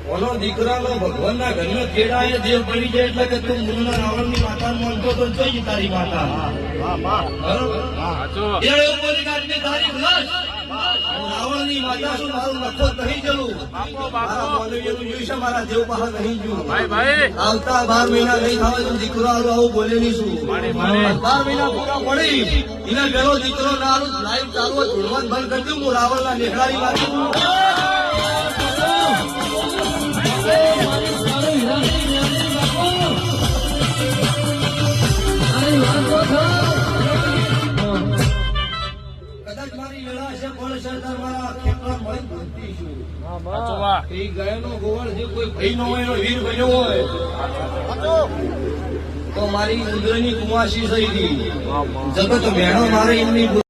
ઓનો દીકરાનો ભગવાનના ઘરમાં કેળાએ દેવ પડી જાય એટલે કે તું મુરના રાવણની માતા માનતો તો જોઈ તારી માતા રાવણની માતા શું મારું નખો નહીં જવું મારા જોઈશે મારા દેવ પાસે નહીં જવું આવતા 12 મહિના નહીં થાય તો દીકરો આવું બોલે નહીં શું 12 મહિના પૂરા પડી એના પેલો દીકરો ના લાઈવ ચાલુ જોડવાનું બંધ કરી દઉં હું રાવણના નેકડાની વાત કદાચ મારી વેળા છે પણ સરદાર મારા ખેતરમાં મળી ભૂલતી છું એ ગયેલો ગોવળ જે કોઈ ભાઈ નો હોય વીર બન્યો હોય તો મારી ઉંદરની કુમાસી થઈ ગઈ જગત મેળો મારે એમની